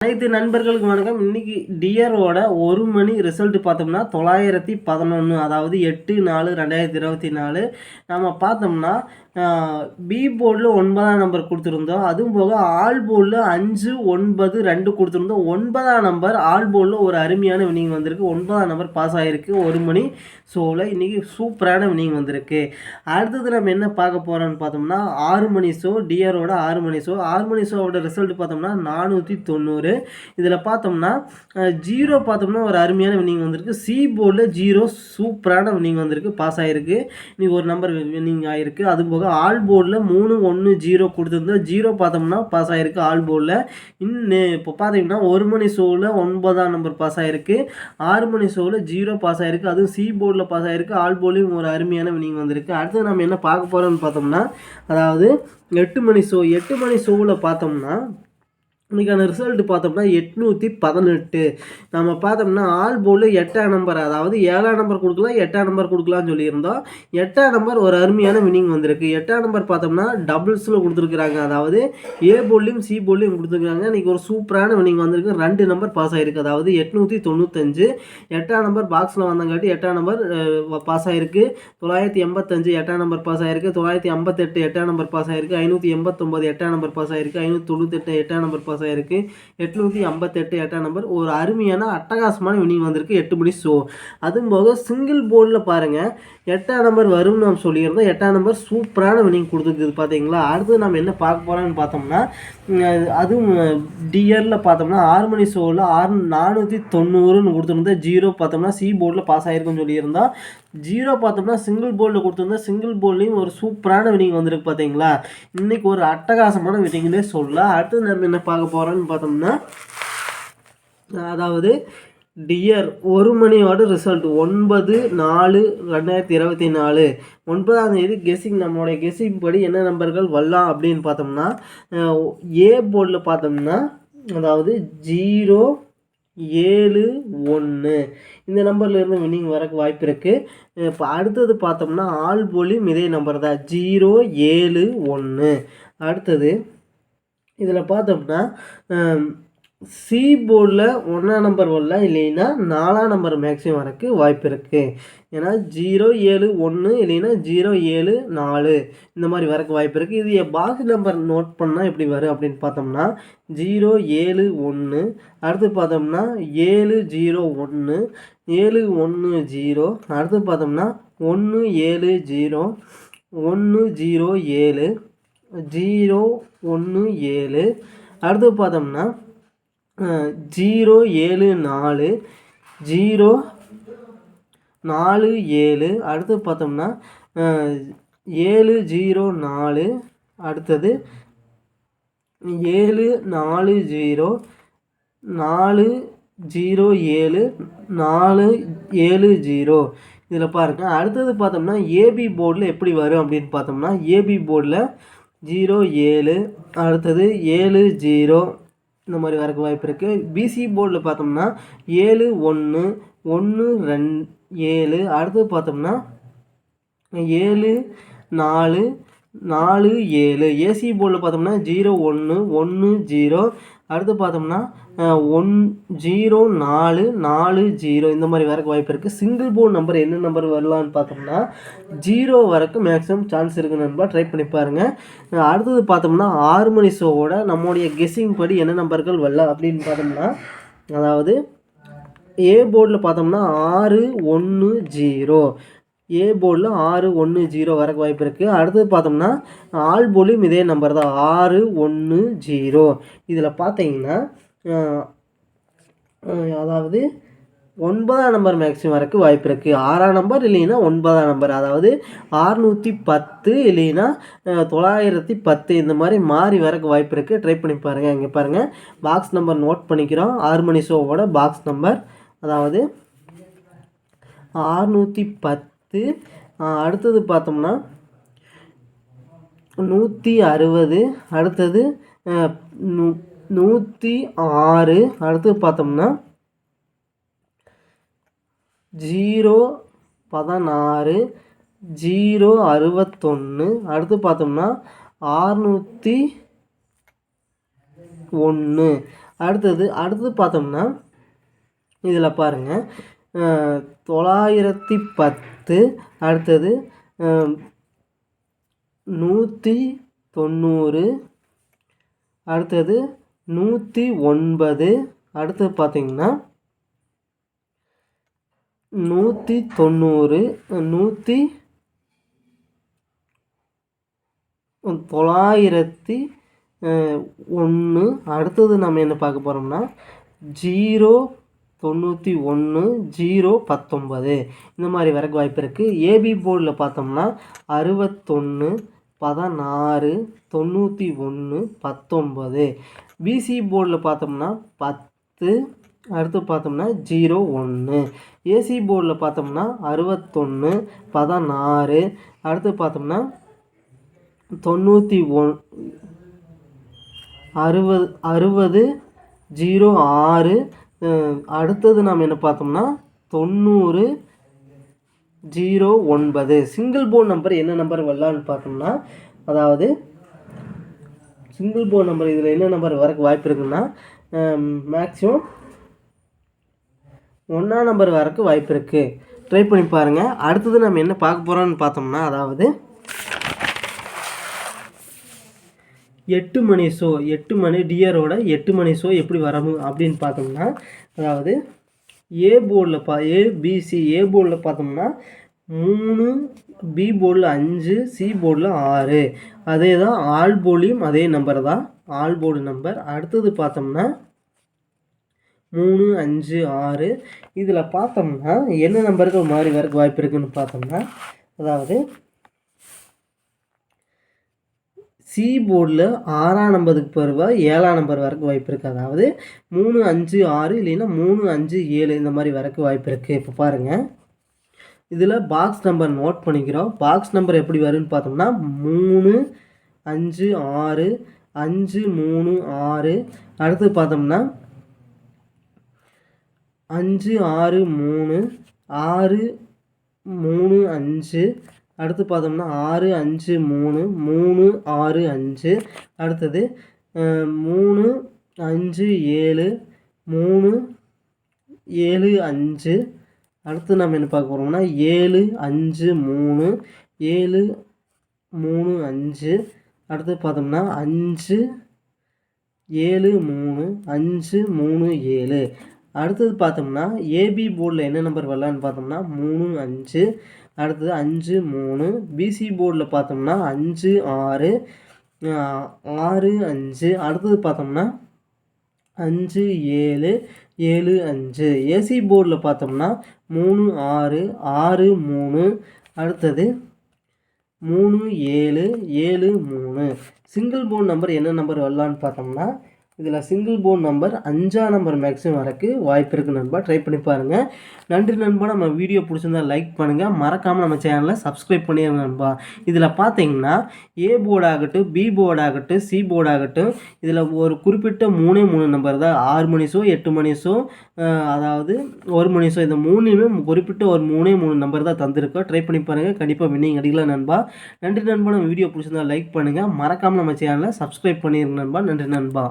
அனைத்து நண்பர்களுக்கு வணக்கம். இன்னைக்கு டியரோட 1 மணி ரிசல்ட் பார்த்தோம்னா 911, அதாவது 8/4/2024. நம்ம பார்த்தோம்னா பி போர்டில் 9ஆம் நம்பர் கொடுத்துருந்தோம். அதுவும் போக ஆல் போர்டில் 5, 9, 2 கொடுத்துருந்தோம். 9ஆம் நம்பர் ஆல் போர்டில் ஒரு அருமையான வினிங் வந்திருக்கு. 9ஆம் நம்பர் பாஸ் ஆகிருக்கு 1 மணி ஷோவில். இன்றைக்கி சூப்பரான வினிங் வந்திருக்கு. அடுத்தது நம்ம என்ன பார்க்க போகிறோம்னு பார்த்தோம்னா 6 மணி ஷோ, டியரோட 6 மணி ஷோ. 6 மணி ஷோவோட ரிசல்ட் பார்த்தோம்னா 490. இதில் பார்த்தோம்னா 0 பார்த்தோம்னா ஒரு அருமையான வினிங் வந்திருக்கு. சி போர்டில் 0 சூப்பரான வினிங் வந்திருக்கு, பாஸ் ஆகிருக்கு. இன்றைக்கி ஒரு நம்பர் வினிங் ஆகிருக்கு. அது போக ஆல் போர்டில் 3, 1, 0 கொடுத்துருந்தோம். 0 பார்த்தோம்னா பாஸ் ஆகிருக்கு ஆல் போர்டில். இப்போ பார்த்தீங்கன்னா 1 மணி ஷோவில் 9ஆம் நம்பர் பாஸ் ஆகிருக்கு. 6 மணி ஷோவில் 0 பாஸ் ஆகிருக்கு. அதுவும் சி போர்டில் பாஸ் ஆகிருக்கு. ஆல் போர்ட்லேயும் ஒரு அருமையான வினிங் வந்திருக்கு. அடுத்து நம்ம என்ன பார்க்க போகிறோம்னு பார்த்தோம்னா, அதாவது 8 மணி ஷோ. 8 மணி ஷோவில் பார்த்தோம்னா இன்றைக்கான ரிசல்ட் பார்த்தோம்னா 818. நம்ம பார்த்தோம்னா ஆல் போர்டில் 8ஆம் நம்பர், அதாவது 7ஆம் நம்பர் கொடுக்கலாம், 8ஆம் நம்பர் கொடுக்கலாம்னு சொல்லியிருந்தோம். 8ஆம் நம்பர் ஒரு அருமையான வினிங் வந்திருக்கு. 8ஆம் நம்பர் பார்த்தோம்னா டபுள்ஸில் கொடுத்துருக்குறாங்க, அதாவது ஏ போர்ட்லையும் சி போர்ட்லையும் கொடுத்துருக்குறாங்க. இன்றைக்கி ஒரு சூப்பரான வினிங் வந்திருக்கு. 2 நம்பர் பாஸ் ஆகிருக்கு, அதாவது 895. 8ஆம் நம்பர் பாக்ஸில் வந்தங்காட்டி 8ஆம் நம்பர் பாஸ் ஆகிருக்கு. 985 8ஆம் நம்பர் பாஸ் ஆகிருக்கு. 958 8ஆம் நம்பர் பாஸ் ஆகிருக்கு. 589 8ஆம் நம்பர் பாஸ் ஆகிருக்கு. 598 8ஆம் நம்பர் பாஸ் ஆகிருக்கு. 858 8ஆம் நம்பர் ஒரு அருமையான அட்டகாசமான வினிங் வந்திருக்கு 8 மணி ஷோ. அதுவும் போக சிங்கிள் போர்டில் பாருங்கள் 8ஆம் நம்பர் வரும்னு நம்ம சொல்லியிருந்தோம். 8ஆம் நம்பர் சூப்பரான வினிங் கொடுத்துருக்குது பார்த்தீங்களா. அடுத்து நம்ம என்ன பார்க்க போகிறோம்னு பார்த்தோம்னா, அதுவும் டியரில் பார்த்தோம்னா 6 மணி ஷோவில் 490ன்னு கொடுத்துருந்தோம். 0 பார்த்தோம்னா சி போர்டில் பாஸ் ஆகிருக்குன்னு சொல்லியிருந்தோம். 0 பார்த்தோம்னா சிங்கிள் போர்டில் கொடுத்துருந்தோம். சிங்கிள் போர்ட்லேயும் ஒரு சூப்பரான வினிங் வந்திருக்கு பார்த்தீங்களா. இன்றைக்கி ஒரு அட்டகாசமான வினிங்னே சொல்லலாம். அடுத்து நம்ம என்ன பார்க்க போகிறோம்னு பார்த்தோம்னா, அதாவது டியர் 1 மணியோட ரிசல்ட் 9/4/2024. 9ஆம் தேதி கெஸ்ஸிங். நம்மளுடைய கெஸ்ஸிங் படி என்ன நம்பர்கள் வரலாம் அப்படின்னு பார்த்தோம்னா, ஏ போர்டில் பார்த்தோம்னா அதாவது 0, 7, 1 இந்த நம்பர்லேருந்து வினிங் வரக்கு வாய்ப்பு இருக்குது. இப்போ அடுத்தது பார்த்தோம்னா ஆல் போர்ட்லையும் இதே நம்பர் தான், 0, 7, 1. அடுத்தது இதில் பார்த்தோம்னா சி போர்டில் 1ஆம் நம்பர் வரல, இல்லைன்னா 4ஆம் நம்பர் மேக்ஸிமம் வரக்கு வாய்ப்பு இருக்குது. ஏன்னா 0, 7, 1 இல்லைன்னா 0, 7, 4 இந்த மாதிரி வரக்கு வாய்ப்பு இருக்குது. இது பாக்ஸ் நம்பர் நோட் பண்ணால் எப்படி வரும் அப்படின்னு பார்த்தோம்னா 0, 7, 1. அடுத்து பார்த்தோம்னா 7, 0, 1, 7, 1, 0. அடுத்து பார்த்தோம்னா 1, 7, 0, 1, 0, 7, 0, 1, 7. அடுத்து பார்த்தோம்னா 0, 7, 4, 0, 4, 7. அடுத்து பார்த்தோம்னா 7, 0, 4. அடுத்தது 7, 4, 0, 4, 0, 7, 4, 7, 0. இதில் பாருங்கள். அடுத்தது பார்த்தோம்னா ஏபி போர்டில் எப்படி வரும் அப்படின்னு பார்த்தோம்னா, ஏபி போர்டில் 0, 7. அடுத்தது 7, 0 இந்த மாதிரி வரக்கு வாய்ப்பு இருக்குது. பிசி போர்டில் பார்த்தோம்னா 7, 1, 1, 2, 7. அடுத்து பார்த்தோம்னா 7, 4, 4, 7. ஏசி போர்டில் பார்த்தோம்னா 0, 1, 1, 0. அடுத்து பார்த்தோம்னா 0, 4, 4, 0 இந்த மாதிரி வரக்கு வாய்ப்பு இருக்குது. சிங்கிள் போர்டு நம்பர் என்ன நம்பர் வரலான்னு பார்த்தோம்னா 0 வரைக்கும் மேக்ஸிமம் சான்ஸ் இருக்குது நண்பா, ட்ரை பண்ணி பாருங்கள். அடுத்தது பார்த்தோம்னா 6 மணி ஷோவோட நம்மளுடைய கெஸ்ஸிங் படி என்ன நம்பர்கள் வரலாம் அப்படின்னு பார்த்தோம்னா, அதாவது ஏ போர்டில் பார்த்தோம்னா 6, 1, 0. ஏ போர்டில் 6, 1, 0 வரக்கு வாய்ப்பு இருக்குது. அடுத்தது பார்த்தோம்னா ஆல் போர்ட்லையும் இதே நம்பர் தான், 6, 1, 0. இதில் பார்த்தீங்கன்னா அதாவது 9ஆம் நம்பர் மேக்ஸிமம் வரக்கு வாய்ப்பு இருக்குது. 6ஆம் நம்பர் இல்லைன்னா 9ஆம் நம்பர், அதாவது 610 இல்லைன்னா 910 இந்த மாதிரி மாறி வரக்கு வாய்ப்பு இருக்குது. ட்ரை பண்ணி பாருங்கள். இங்கே பாருங்கள், பாக்ஸ் நம்பர் நோட் பண்ணிக்கிறோம். 6 மணி ஷோவோட பாக்ஸ் நம்பர் அதாவது 610. அடுத்தது பார்த்தோம்னா 160. அடுத்தது 106. அடுத்து பார்த்தோம்னா 0, 16, 0, 61. அடுத்து பார்த்தோம்னா 601. அடுத்தது பார்த்தோம்னா இதில் பாருங்கள் 910, அடுத்தது 190, அடுத்தது 109, அடுத்தது பார்த்தீங்கன்னா 190, 901. அடுத்தது நம்ம என்ன பார்க்க போகிறோம்னா 091, 019 இந்த மாதிரி வரக்கு வாய்ப்பு இருக்குது. ஏபி போர்டில் பார்த்தோம்னா 61, 16, 91, 19. பிசி போர்டில் பார்த்தோம்னா 10, அடுத்து பார்த்தோம்னா 01. ஏசி போர்டில் பார்த்தோம்னா 61, 16, அடுத்து பார்த்தோம்னா 91, 60, 06. அடுத்தது நாம் என்ன பார்த்தோம்னா 90, 09. சிங்கிள் போர்ட் நம்பர் என்ன நம்பர் வரலான்னு பார்த்தோம்னா, அதாவது சிங்கிள் போர்ட் நம்பர் இதில் என்ன நம்பர் வரக்கு வாய்ப்பு இருக்குன்னா மேக்ஸிமம் 1ஆம் நம்பர் வரக்கு வாய்ப்பு இருக்குது. ட்ரை பண்ணி பாருங்கள். அடுத்தது நம்ம என்ன பார்க்க போகிறோம்னு பார்த்தோம்னா, அதாவது 8 மணி ஷோ, 8 மணி டியரோட 8 மணி ஷோ எப்படி வரும் அப்படின்னு பார்த்தோம்னா, அதாவது ஏபிசி போர்டில் பார்த்தோம்னா 3, பி போர்டில் 5, சி போர்டில் 6. அதே தான் ஆல் போர்ட்லேயும் அதே நம்பர் தான், ஆல் போர்டு நம்பர். அடுத்தது பார்த்தோம்னா 3, 5, 6. இதில் பார்த்தோம்னா என்ன நம்பருக்கு மாறி வரக்கு வாய்ப்பு இருக்குதுன்னு பார்த்தோம்னா, அதாவது சி போர்டில் 6ஆம் நம்பருக்கு பிறகு 7ஆம் நம்பர் வரக்கு வாய்ப்பு இருக்குது. அதாவது 3, 5, 6 இல்லைன்னா 3, 5, 7 இந்த மாதிரி வரக்கு வாய்ப்பு இருக்குது. இப்போ பாருங்கள், இதில் பாக்ஸ் நம்பர் நோட் பண்ணிக்கிறோம். பாக்ஸ் நம்பர் எப்படி வரும்னு பார்த்தோம்னா 3, 5, 6, 5, 3, 6. அடுத்து பார்த்தோம்னா 5, 6, 3, 6, 3, 5. அடுத்து பார்த்தோம்னா 6, 5, 3, 3, 6, 5. அடுத்தது 3, 5, 7, 3, 7, 5. அடுத்து நம்ம என்ன பார்க்க போகிறோம்னா 7, 5, 3, 7, 3, 5. அடுத்து பார்த்தோம்னா 5, 7, 3, 5, 3, 7. அடுத்தது பார்த்தோம்னா ஏபி போர்டில் என்ன நம்பர் வரலான்னு பார்த்தோம்னா 3, 5. அடுத்தது 5, 3. பிசி போர்டில் பார்த்தோம்னா 5, 6, 6, 5. அடுத்தது பார்த்தோம்னா 5, 7, 7, 5. ஏசி போர்டில் பார்த்தோம்னா 3, 6, 6, 3. அடுத்தது 3, 7, 7, 3. சிங்கிள் போர்ட் நம்பர் என்ன நம்பர் வரலான்னு பார்த்தோம்னா, இதில் சிங்கிள் போர்ட் நம்பர் 5ஆம் நம்பர் மேக்ஸிமம் வரக்கு வாய்ப்பு இருக்குது நண்பா. ட்ரை பண்ணி பாருங்கள். நன்றி நண்பா. நம்ம வீடியோ பிடிச்சிருந்தா லைக் பண்ணுங்கள், மறக்காமல் நம்ம சேனலை சப்ஸ்கிரைப் பண்ணிடுங்க நண்பா. இதில் பார்த்தீங்கன்னா ஏ போர்டு ஆகட்டும், பி போர்டு ஆகட்டும், சி போர்டு ஆகட்டும், இதில் ஒரு குறிப்பிட்ட 3 நம்பர் தான். 6 மணி ஷோ, 8 மணி ஷோ, அதாவது 1 மணி ஷோ, இந்த 3மே குறிப்பிட்ட ஒரு 3 நம்பர் தான் தந்திருக்கோம். ட்ரை பண்ணி பாருங்கள், கண்டிப்பாக வின்னிங் அடிக்கலாம் நண்பா. நன்றி நண்பா. நம்ம வீடியோ பிடிச்சிருந்தா லைக் பண்ணுங்கள், மறக்காமல் நம்ம சேனலை சப்ஸ்கிரைப் பண்ணிடுங்க நண்பா. நன்றி நண்பா.